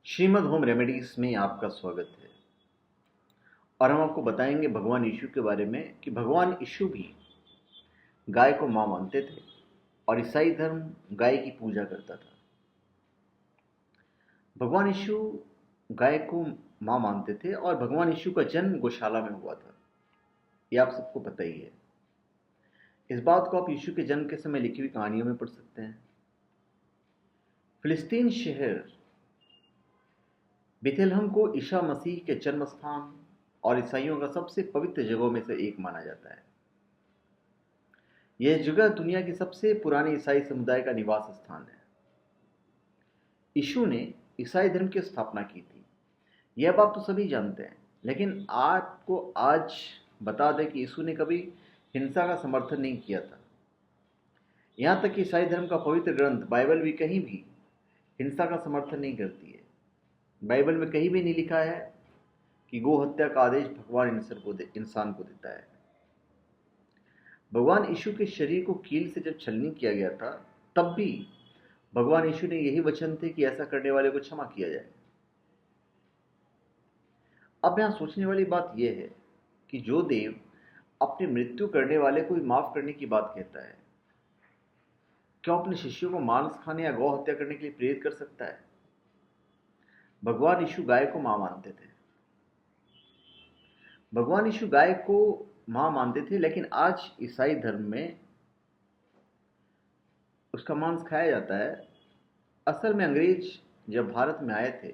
Shrimad home remedies में आपका स्वागत है। और हम आपको बताएंगे भगवान यीशु के बारे में कि भगवान यीशु भी गाय को मां मानते थे और ईसाई धर्म गाय की पूजा करता था। भगवान यीशु गाय को मां मानते थे और भगवान यीशु का जन्म गौशाला में हुआ था। ये आप सबको पता ही है। इस बात को आप यीशु के जन्म के समय लिखी हुई कहानियों में पढ़ सकते हैं। फिलिस्तीन शहर बेथलहम को ईसा मसीह के जन्म स्थान और ईसाइयों का सबसे पवित्र जगहों में से एक माना जाता है। यह जगह दुनिया की सबसे पुराने ईसाई समुदाय का निवास स्थान है। यीशु ने ईसाई धर्म की स्थापना की थी, यह बात तो सभी जानते हैं, लेकिन आपको आज बता दें कि यीशु ने कभी हिंसा का समर्थन नहीं किया था। यहां तक कि ईसाई धर्म का पवित्र ग्रंथ बाइबल भी कहीं भी हिंसा का समर्थन नहीं करती है। बाइबल में कहीं भी नहीं लिखा है कि गो हत्या का आदेश भगवान इंसान को देता है। भगवान यीशु के शरीर को कील से जब छलनी किया गया था, तब भी भगवान यीशु ने यही वचन थे कि ऐसा करने वाले को क्षमा किया जाए। अब यहां सोचने वाली बात यह है कि जो देव अपनी मृत्यु करने वाले को भी माफ करने की बात कहता है, क्या अपने शिष्यों को मांस खाने या गौ हत्या करने के लिए प्रेरित कर सकता है? भगवान यीशु गाय को मां मानते थे। भगवान यीशु गाय को मां मानते थे, लेकिन आज ईसाई धर्म में उसका मांस खाया जाता है। असल में अंग्रेज जब भारत में आए थे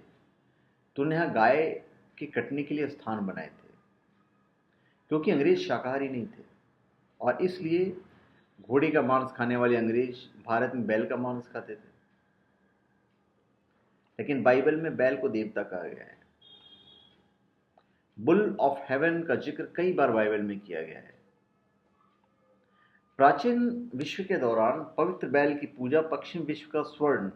तो उन्हें यहाँ गाय के कटने के लिए स्थान बनाए थे, क्योंकि अंग्रेज शाकाहारी नहीं थे और इसलिए घोड़े का मांस खाने वाले अंग्रेज भारत में बैल का मांस खाते थे। लेकिन बाइबल में बैल को देवता कहा गया है। बुल ऑफ हेवन का जिक्र कई बार बाइबल में किया गया है। प्राचीन विश्व के दौरान पवित्र बैल की पूजा पश्चिम विश्व का स्वर्ण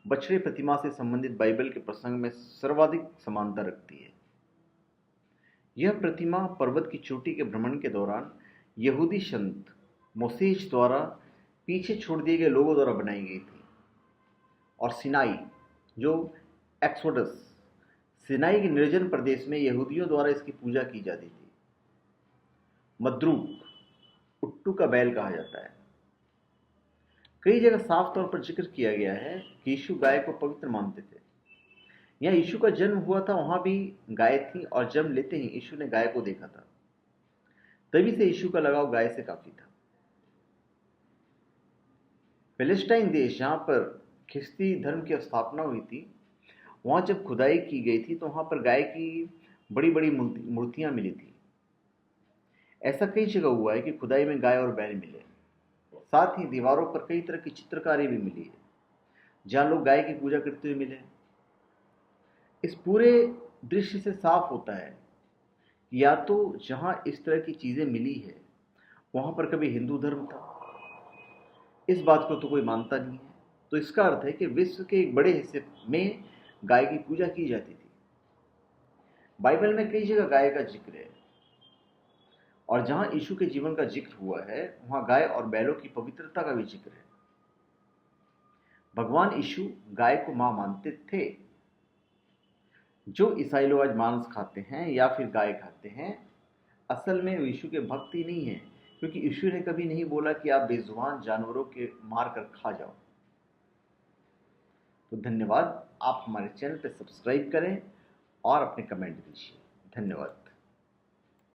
बछड़े प्रतिमा से संबंधित बाइबल के प्रसंग में सर्वाधिक समानता रखती है। यह प्रतिमा पर्वत की चोटी के भ्रमण के दौरान यहूदी संत मोसेस द्वारा पीछे छोड़ दिए गए लोगों द्वारा बनाई गई थी और सिनाई, जो एक्सोडस सिनाई के निर्जन प्रदेश में यहूदियों द्वारा इसकी पूजा की जाती थी। मद्रूक उट्टू का बैल कहा जाता है। कई जगह साफ तौर पर जिक्र किया गया है कि यीशु गाय को पवित्र मानते थे। यहाँ यीशु का जन्म हुआ था, वहां भी गाय थी और जन्म लेते ही यीशु ने गाय को देखा था। तभी से यीशु का लगाव गाय से काफी था। पैलेस्टाइन देश, जहां पर ख्रिस्ती धर्म की स्थापना हुई थी, वहां जब खुदाई की गई थी तो वहां पर गाय की बड़ी बड़ी मूर्तियां मिली थी। ऐसा कई जगह हुआ है कि खुदाई में गाय और बैल मिले। साथ ही दीवारों पर कई तरह की चित्रकारी भी मिली है, जहां लोग गाय की पूजा करते हुए मिले। इस पूरे दृश्य से साफ होता है कि या तो जहां इस तरह की चीजें मिली है वहां पर कभी हिंदू धर्म था, इस बात को तो कोई मानता नहीं है, तो इसका अर्थ है कि विश्व के एक बड़े हिस्से में गाय की पूजा की जाती थी। बाइबल में कई जगह गाय का जिक्र है और जहां यीशु के जीवन का जिक्र हुआ है वहां गाय और बैलों की पवित्रता का भी जिक्र है। भगवान यीशु गाय को मां मानते थे। जो ईसाई लोग आज मांस खाते हैं या फिर गाय खाते हैं, असल में यीशु के भक्त ही नहीं है, क्योंकि यीशु ने कभी नहीं बोला कि आप बेजुबान जानवरों के मार कर खा जाओ। तो धन्यवाद। आप हमारे चैनल पर सब्सक्राइब करें और अपने कमेंट दीजिए। धन्यवाद।